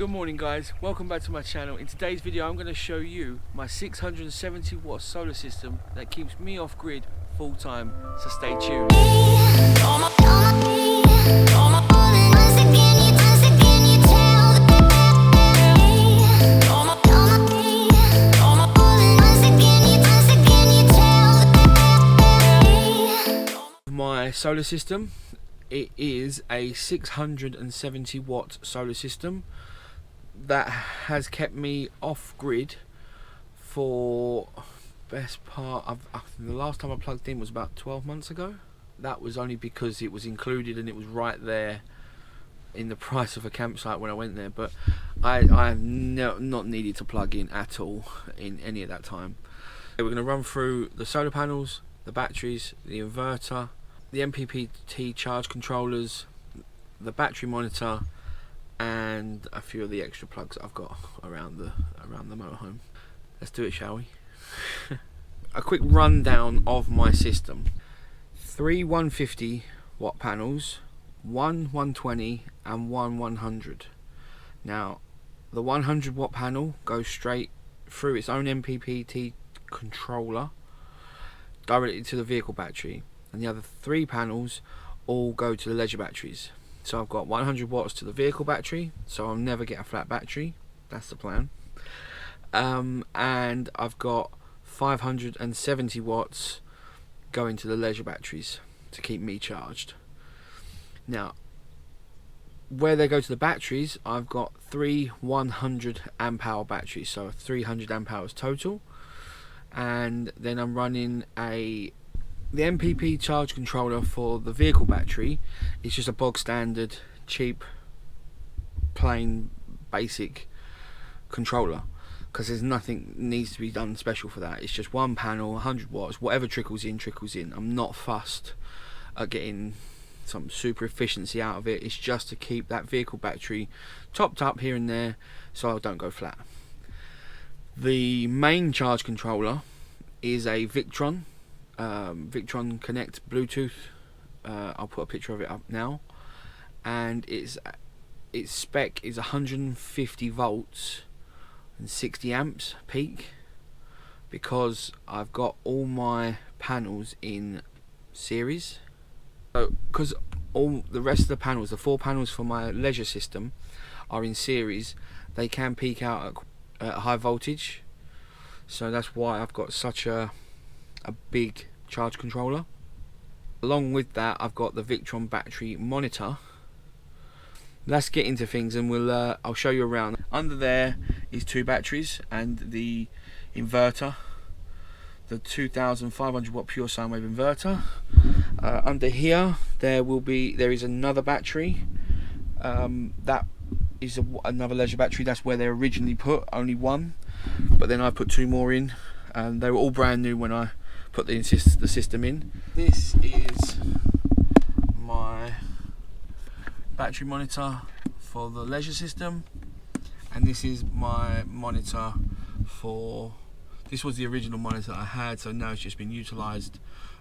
Good morning guys, welcome back to my channel. In today's video I'm going to show you my 670 watt solar system that keeps me off grid full time, so stay tuned. My solar system, it is a 670 watt solar system that has kept me off grid for best part of the last time I plugged in was about 12 months ago. That was only because it was included and it was right there in the price of a campsite when I went there, but I have not needed to plug in at all in any of that time. We're going to run through the solar panels, the batteries, the inverter, the Mppt charge controllers, the battery monitor, and a few of the extra plugs that I've got around the motorhome. Let's do it, shall we? A quick rundown of my system. 3 150 watt panels, 1 120 and 1 100. Now the 100 watt panel goes straight through its own Mppt controller directly to the vehicle battery, and the other 3 panels all go to the leisure batteries. So I've got 100 watts to the vehicle battery, so I'll never get a flat battery. That's the plan. And I've got 570 watts going to the leisure batteries to keep me charged. Now, where they go to the batteries, I've got 3 100 amp hour batteries, so 300 amp hours total. And then I'm running the Mppt charge controller for the vehicle battery. It's just a bog standard, cheap, plain, basic controller, because there's nothing needs to be done special for that. It's just one panel, 100 watts, whatever trickles in, trickles in. I'm not fussed at getting some super efficiency out of it. It's just to keep that vehicle battery topped up here and there so I don't go flat. The main charge controller is a Victron. Victron Connect Bluetooth. I'll put a picture of it up now, and its spec is 150 volts and 60 amps peak, because I've got all my panels in series. So because all the rest of the panels, the 4 panels for my leisure system, are in series, they can peak out at high voltage, so that's why I've got such a big charge controller. Along with that, I've got the Victron battery monitor. Let's get into things, and I'll show you around. Under there is 2 batteries and the inverter, the 2500 watt pure Sine-Wave inverter. Under here there is another battery. That is another leisure battery. That's where they originally put only 1, but then I put 2 more in, and they were all brand new when I put the system in. This is my battery monitor for the leisure system, and this is my monitor for, this was the original monitor I had, so now it's just been utilised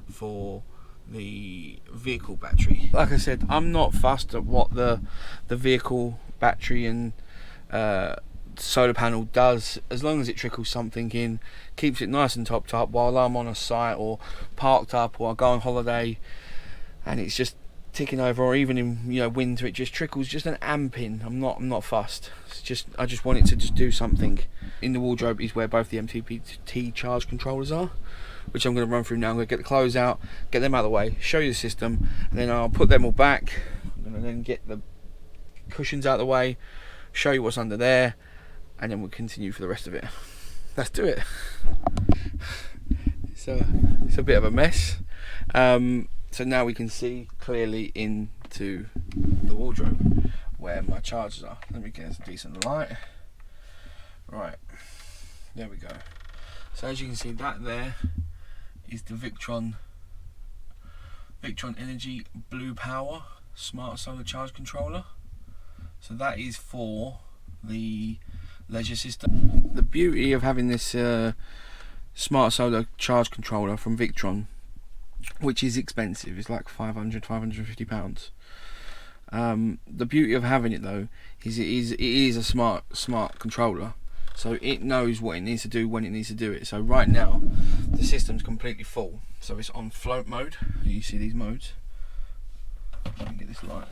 for the vehicle battery. Like I said, I'm not fussed at what the vehicle battery and solar panel does, as long as it trickles something in, keeps it nice and topped up while I'm on a site or parked up, or I go on holiday and it's just ticking over, or even in winter it just trickles just an amp in. I'm not fussed. It's just, I just want it to just do something. In the wardrobe is where both the Mppt charge controllers are, which I'm going to run through now. I'm going to get the clothes out, get them out of the way, show you the system, and then I'll put them all back. I'm going to then get the cushions out of the way, show you what's under there, and then we'll continue for the rest of it. Let's do it. So it's a bit of a mess. So now we can see clearly into the wardrobe where my chargers are. Let me get a decent light. Right, there we go. So as you can see, that there is the Victron Energy Blue Power Smart Solar Charge Controller. So that is for the leisure system. The beauty of having this smart solar charge controller from Victron, which is expensive, it's like £550, The beauty of having it though is it is a smart controller, so it knows what it needs to do when it needs to do it. So right now the system's completely full, so it's on float mode. You see these modes. Let me get this light.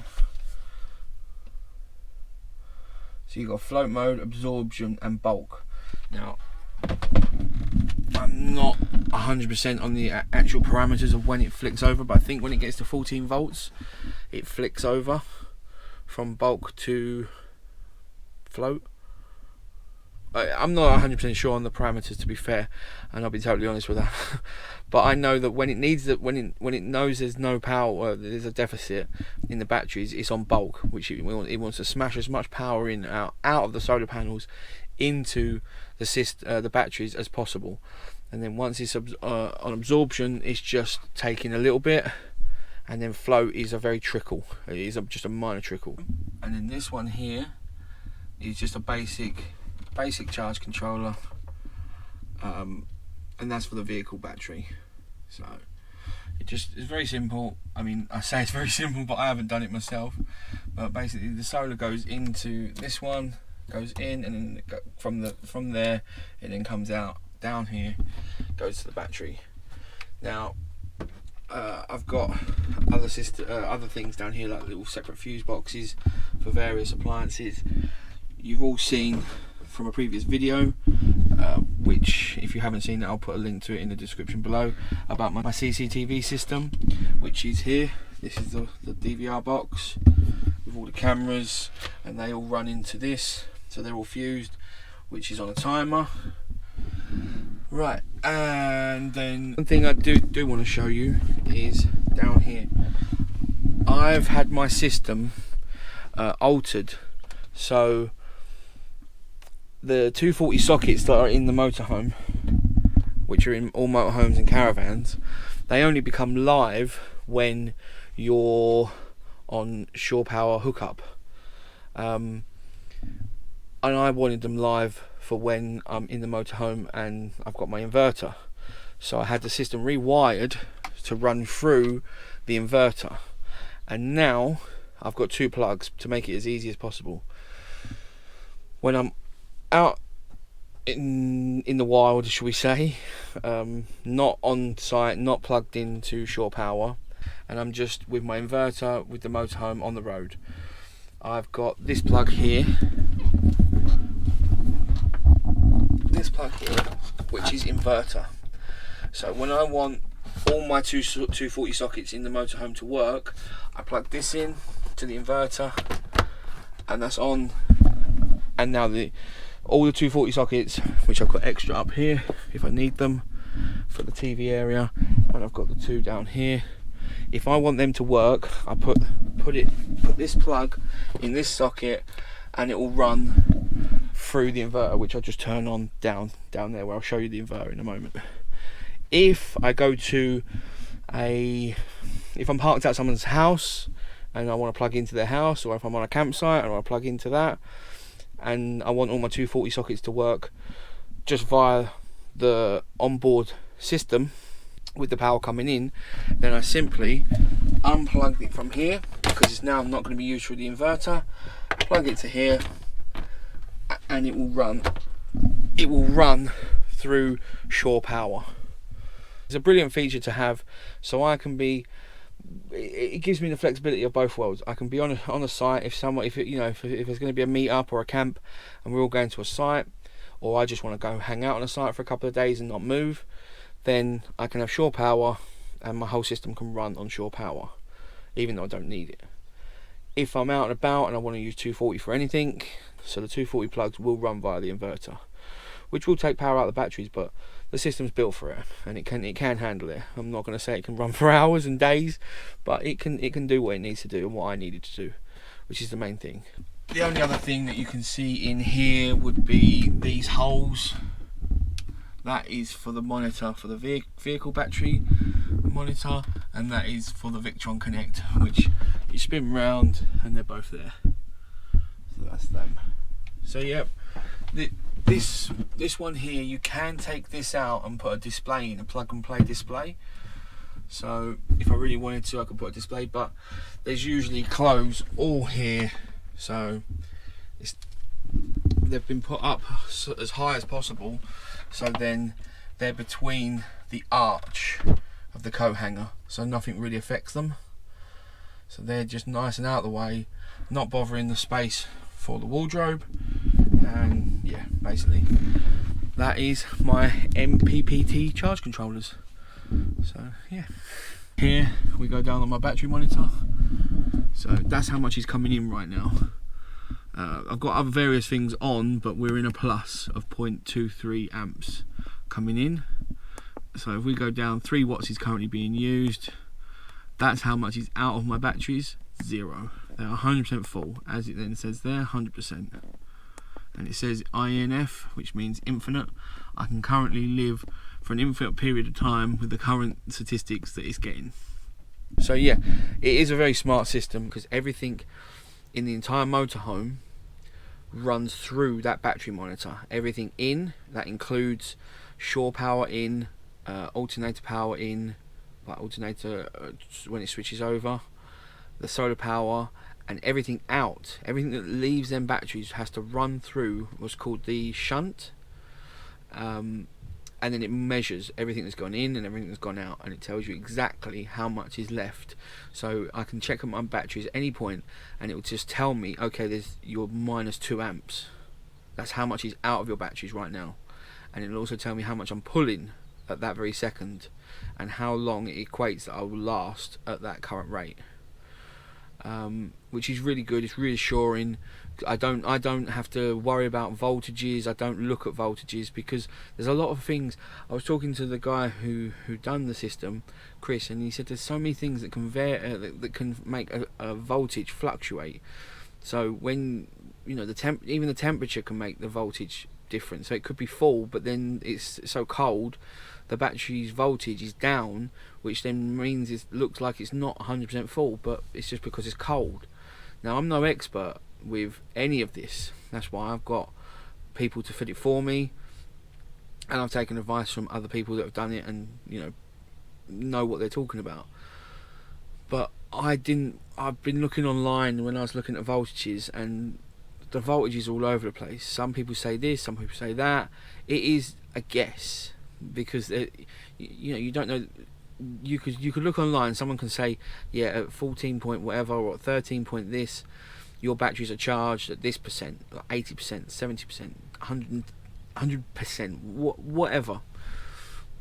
So you've got float mode, absorption and bulk. Now I'm not 100% on the actual parameters of when it flicks over, but I think when it gets to 14 volts it flicks over from bulk to float. I'm not 100% sure on the parameters, to be fair, and I'll be totally honest with that. But I know that when it needs it, when it knows there's no power, there's a deficit in the batteries, it's on bulk, which it wants to smash as much power in out of the solar panels into the batteries as possible. And then once it's on absorption, it's just taking a little bit, and then float is a very trickle. It is just a minor trickle. And then this one here is just a basic charge controller, and that's for the vehicle battery. So it's very simple. I mean, I say it's very simple, but I haven't done it myself. But basically the solar goes into this one, goes in, and then from there it then comes out down here, goes to the battery. Now I've got other things down here, like little separate fuse boxes for various appliances. You've all seen from a previous video, which if you haven't seen it, I'll put a link to it in the description below, about my CCTV system, which is here. This is the DVR box with all the cameras, and they all run into this, so they're all fused, which is on a timer. Right, and then one thing I do want to show you is down here. I've had my system altered, so the 240 sockets that are in the motorhome, which are in all motorhomes and caravans, they only become live when you're on shore power hookup, and I wanted them live for when I'm in the motorhome and I've got my inverter. So I had the system rewired to run through the inverter, and now I've got two plugs to make it as easy as possible. When I'm out in the wild, shall we say, not on site, not plugged into shore power, and I'm just with my inverter with the motorhome on the road, I've got this plug here, which is inverter. So when I want all my 240 sockets in the motorhome to work, I plug this in to the inverter, and that's on. And now all the 240 sockets, which I've got extra up here if I need them for the TV area, and I've got the two down here. If I want them to work, I put this plug in this socket, and it will run through the inverter, which I'll just turn on down there, where I'll show you the inverter in a moment. If I go to if I'm parked at someone's house and I want to plug into their house, or if I'm on a campsite and I want to plug into that, and I want all my 240 sockets to work just via the onboard system with the power coming in, then I simply unplug it from here, because it's now not going to be used through the inverter, plug it to here, and it will run through shore power. It's a brilliant feature to have, so I can be, it gives me the flexibility of both worlds. I can be on a site if there's going to be a meet up or a camp and we're all going to a site, or I just want to go hang out on a site for a couple of days and not move, then I can have shore power and my whole system can run on shore power, even though I don't need it. If I'm out and about and I want to use 240 for anything, so the 240 plugs will run via the inverter, which will take power out of the batteries, but the system's built for it, and it can handle it. I'm not going to say it can run for hours and days, but it can do what it needs to do and what I needed to do, which is the main thing. The only other thing that you can see in here would be these holes. That is for the monitor, for the vehicle battery monitor, and that is for the Victron Connect, which you spin round and they're both there. So that's them. So yeah, this one here, you can take this out and put a display in, a plug and play display. So if I really wanted to, I could put a display, but there's usually clothes all here, so they've been put up as high as possible, so then they're between the arch of the coat hanger, so nothing really affects them. So they're just nice and out of the way, not bothering the space for the wardrobe. And yeah, basically that is my Mppt charge controllers. So yeah, here we go down on my battery monitor. So that's how much is coming in right now. I've got other various things on, but we're in a plus of 0.23 amps coming in. So if we go down, 3 watts is currently being used. That's how much is out of my batteries. 0. They're 100% full, as it then says there, 100%. And it says INF, which means infinite. I can currently live for an infinite period of time with the current statistics that it's getting. So yeah, it is a very smart system, because everything in the entire motorhome runs through that battery monitor. Everything in, that includes shore power in, alternator power in, like alternator when it switches over, the solar power, and everything out, everything that leaves them batteries has to run through what's called the shunt, and then it measures everything that's gone in and everything that's gone out, and it tells you exactly how much is left. So I can check on my batteries at any point, and it will just tell me, okay, there's your -2 amps. That's how much is out of your batteries right now. And it'll also tell me how much I'm pulling at that very second, and how long it equates that I will last at that current rate. Which is really good. It's reassuring. I don't have to worry about voltages. I don't look at voltages, because there's a lot of things. I was talking to the guy who done the system, Chris, and he said there's so many things that can that can make a voltage fluctuate. So when even the temperature can make the voltage different. So it could be full, but then it's so cold, the battery's voltage is down, which then means it looks like it's not 100% full, but it's just because it's cold. Now, I'm no expert with any of this. That's why I've got people to fit it for me, and I've taken advice from other people that have done it and know what they're talking about. But I've been looking online when I was looking at voltages, and the voltage is all over the place. Some people say this, some people say that. It is a guess, because you don't know. You could look online. Someone can say, yeah, at 14 point whatever, or at 13 point this, your batteries are charged at this percent, like 80%, 70%, 100%, whatever.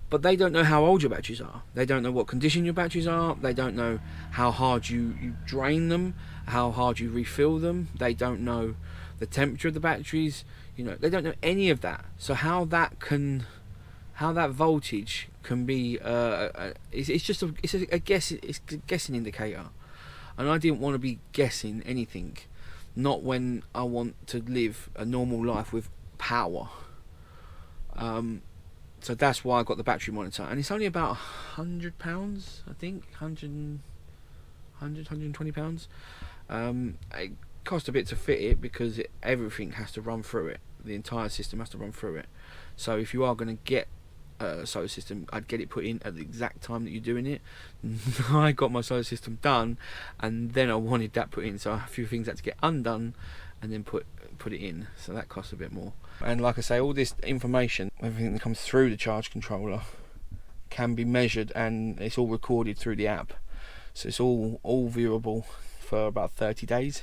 But they don't know how old your batteries are. They don't know what condition your batteries are. They don't know how hard you drain them, how hard you refill them. They don't know the temperature of the batteries. They don't know any of that. So how that voltage can be, it's a guess. It's a guessing indicator, and I didn't want to be guessing anything. Not when I want to live a normal life with power. So that's why I got the battery monitor, and it's only about £100, I think, 120 pounds. It cost a bit to fit it, because everything has to run through it. The entire system has to run through it. So if you are going to get a solar system, I'd get it put in at the exact time that you're doing it. I got my solar system done, and then I wanted that put in, so a few things had to get undone and then put it in, so that costs a bit more. And like I say, all this information, everything that comes through the charge controller, can be measured, and it's all recorded through the app. So it's all viewable for about 30 days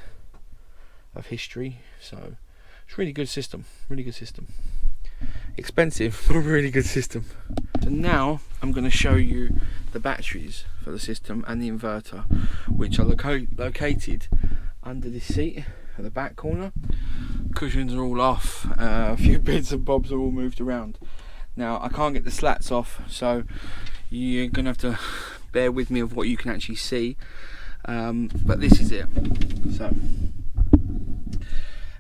of history. So it's a really good system, expensive, but a really good system. So now I'm going to show you the batteries for the system and the inverter, which are located under this seat at the back corner. Cushions are all off, a few bits and bobs are all moved around. Now I can't get the slats off, so you're going to have to bear with me of what you can actually see, but this is it. So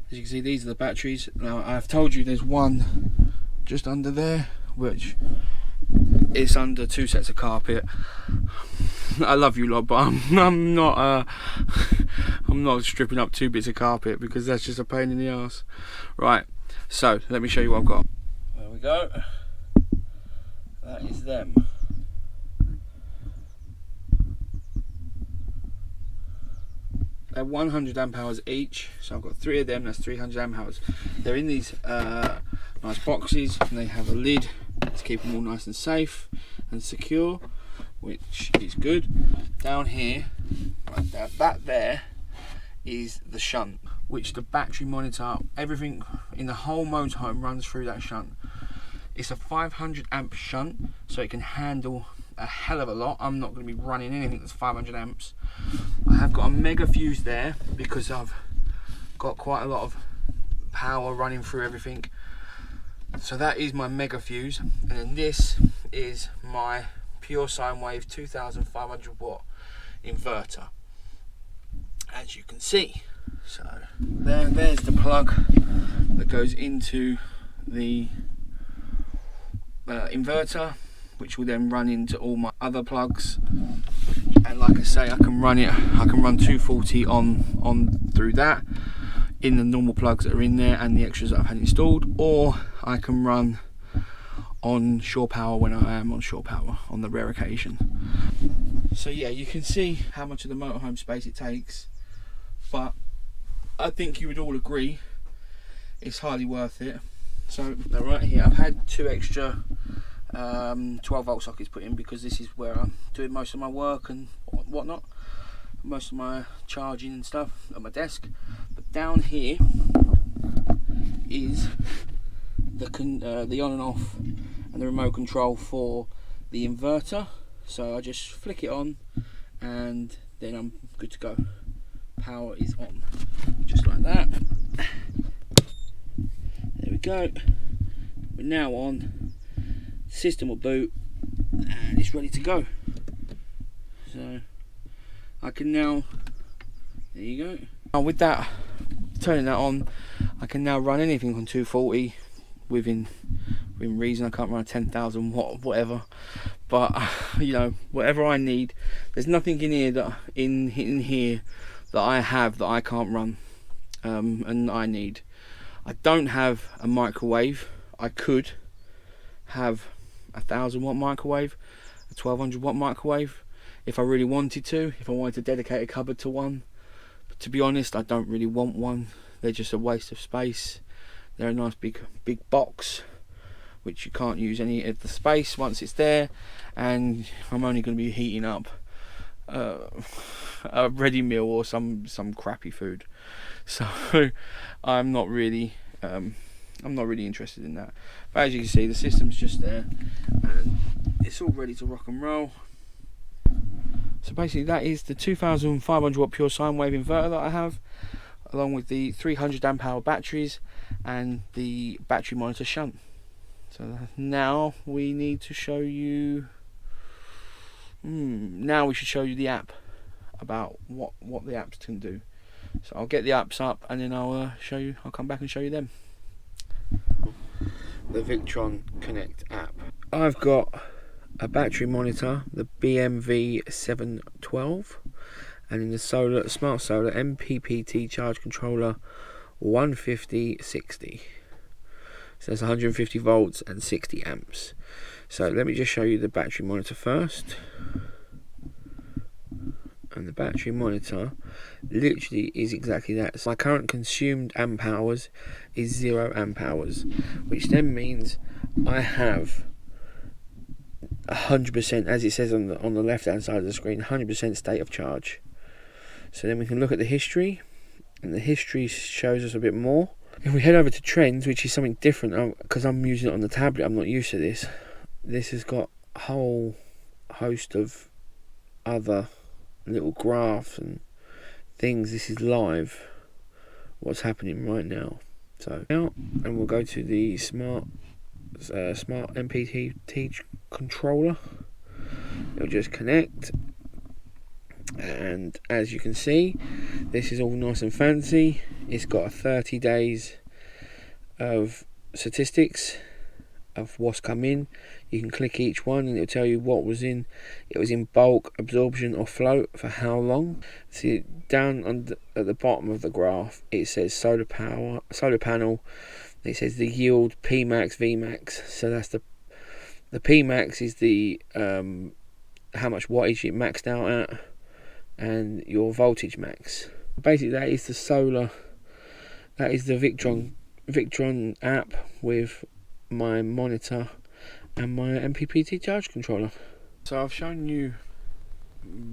as you can see, these are the batteries. Now I've told you there's one just under there, which is under 2 sets of carpet. I love you lot, but I'm not stripping up 2 bits of carpet, because that's just a pain in the ass. Right, so let me show you what I've got. There we go. That is them. They're 100 amp hours each, so I've got 3 of them. That's 300 amp hours. They're in these nice boxes, and they have a lid to keep them all nice and safe and secure, which is good. Down here, right there, that there is the shunt, which the battery monitor, everything in the whole motorhome runs through that shunt. It's a 500 amp shunt, so it can handle a hell of a lot. I'm not going to be running anything that's 500 amps. I have got a mega fuse there because I've got quite a lot of power running through everything. So that is my mega fuse, and then this is my pure sine wave 2500 watt inverter, as you can see. So there's the plug that goes into the inverter, which will then run into all my other plugs. And like I say, I can run 240 on through that in the normal plugs that are in there and the extras that I've had installed, or I can run on shore power when I am on shore power on the rare occasion. So yeah, you can see how much of the motorhome space it takes, but I think you would all agree it's highly worth it. So right here I've had 2 extra 12 volt sockets put in because this is where I'm doing most of my work and whatnot, most of my charging and stuff at my desk. But down here is the on and off and the remote control for the inverter. So I just flick it on and then I'm good to go. Power is on, just like that. There we go. We're now on. System will boot and it's ready to go. So I can now, there you go. Now with that, turning that on, I can now run anything on 240 within reason. I can't run a 10,000 watt whatever, but you know, whatever I need. There's nothing in here that in here that I have that I can't run and I need. I don't have a microwave. I could have a 1000 watt microwave, a 1200 watt microwave if I really wanted to, if I wanted to dedicate a cupboard to one. But to be honest, I don't really want one. They're just a waste of space. They're a nice big box which you can't use any of the space once it's there, and I'm only going to be heating up a ready meal or some crappy food. So I'm not really interested in that. But as you can see, the system's just there and it's all ready to rock and roll. So basically that is the 2500 watt pure sine wave inverter that I have, along with the 300 amp hour batteries and the battery monitor shunt. So now we need to show you, now we should show you the app, about what the apps can do. So I'll get the apps up and then I'll come back and show you them. The Victron Connect app. I've got a battery monitor, the BMV712, and in the smart solar Mppt charge controller 150/60. So that's 150 volts and 60 amps. So let me just show you the battery monitor first. And the battery monitor literally is exactly that. So my current consumed amp hours is 0 amp hours, which then means I have 100%, as it says on the left hand side of the screen, 100% state of charge. So then we can look at the history, and the history shows us a bit more. If we head over to trends, which is something different, because I'm using it on the tablet, I'm not used to this. This has got a whole host of other little graphs and things. This is live, what's happening right now. So now, and we'll go to the smart Mppt controller. It'll just connect, and as you can see, this is all nice and fancy. It's got 30 days of statistics of what's come in. You can click each one and it'll tell you what was in. It was in bulk, absorption or float, for how long. See down at the bottom of the graph, it says solar panel. It says the yield, Pmax, Vmax. So that's the Pmax is the how much wattage it maxed out at, and your voltage max. Basically, that is the solar. That is the Victron app with my monitor and my Mppt charge controller. So I've shown you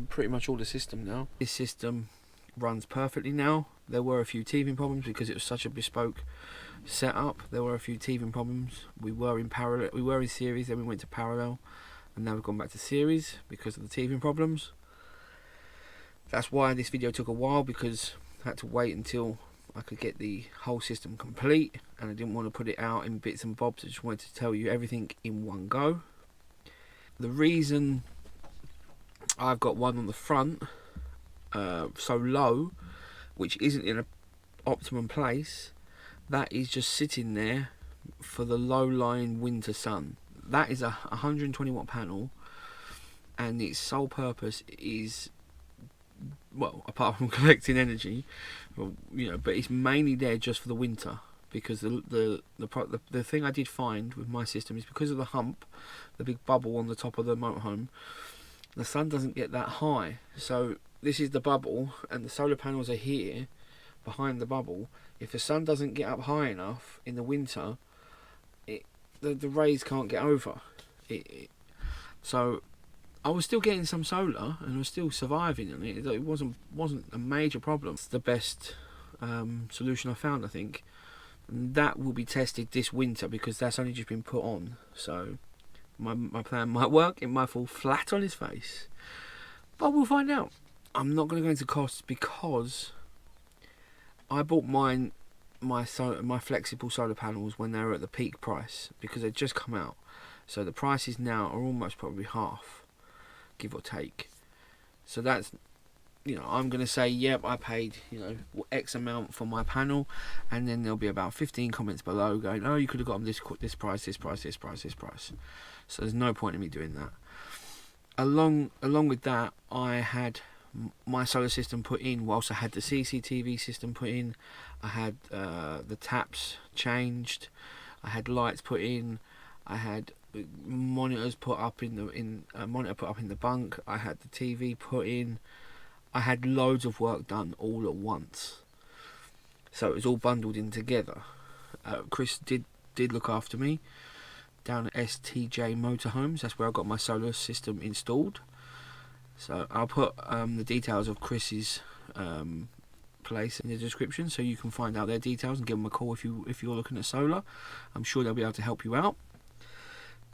pretty much all the system now. This system runs perfectly now. There were a few teething problems because it was such a bespoke setup. There were a few teething problems. We were in parallel. We were in series, then we went to parallel, and now we've gone back to series because of the teething problems. That's why this video took a while, because I had to wait until I could get the whole system complete, and I didn't want to put it out in bits and bobs. I just wanted to tell you everything in one go. The reason I've got one on the front so low, which isn't in an optimum place, that is just sitting there for the low-lying winter sun. That is a 120 watt panel, and its sole purpose is, well, apart from collecting energy, well, you know, but it's mainly there just for the winter, because the thing I did find with my system is, because of the hump, the big bubble on the top of the motorhome, the sun doesn't get that high. So this is the bubble, and the solar panels are here behind the bubble. If the sun doesn't get up high enough in the winter, the rays can't get over. So I was still getting some solar, and I was still surviving on it. It wasn't a major problem. It's the best solution I found, I think. And that will be tested this winter, because that's only just been put on. So my plan might work. It might fall flat on his face, but we'll find out. I'm not going to go into costs, because I bought my flexible solar panels when they were at the peak price, because they'd just come out. So the prices now are almost probably half, give or take. So that's, you know, I'm going to say, yep, I paid, you know, X amount for my panel, and then there'll be about 15 comments below going, oh, you could have got them this price, this price, this price, this price. So there's no point in me doing that. Along with that, I had my solar system put in whilst I had the CCTV system put in. I had the taps changed. I had lights put in. I had monitors put up in the bunk. I had the TV put in. I had loads of work done all at once, so it was all bundled in together. Chris did look after me down at STJ Motorhomes. That's where I got my solar system installed. So I'll put the details of Chris's place in the description, so you can find out their details and give them a call if you're looking at solar. I'm sure they'll be able to help you out.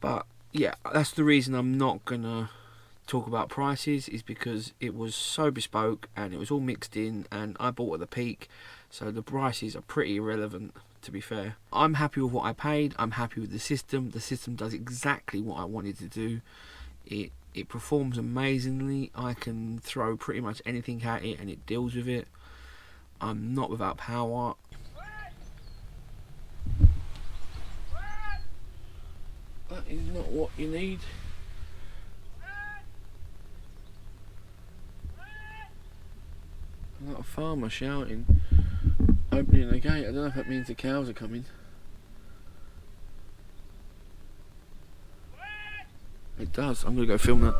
But yeah, that's the reason I'm not gonna talk about prices, is because it was so bespoke and it was all mixed in, and I bought at the peak, so the prices are pretty irrelevant, to be fair. I'm happy with what I paid. I'm happy with the system. The system does exactly what I wanted to do. It performs amazingly. I can throw pretty much anything at it and it deals with it. I'm not without power. That is not what you need. A lot of farmer shouting, opening the gate. I don't know if that means the cows are coming. It does. I'm gonna go film that.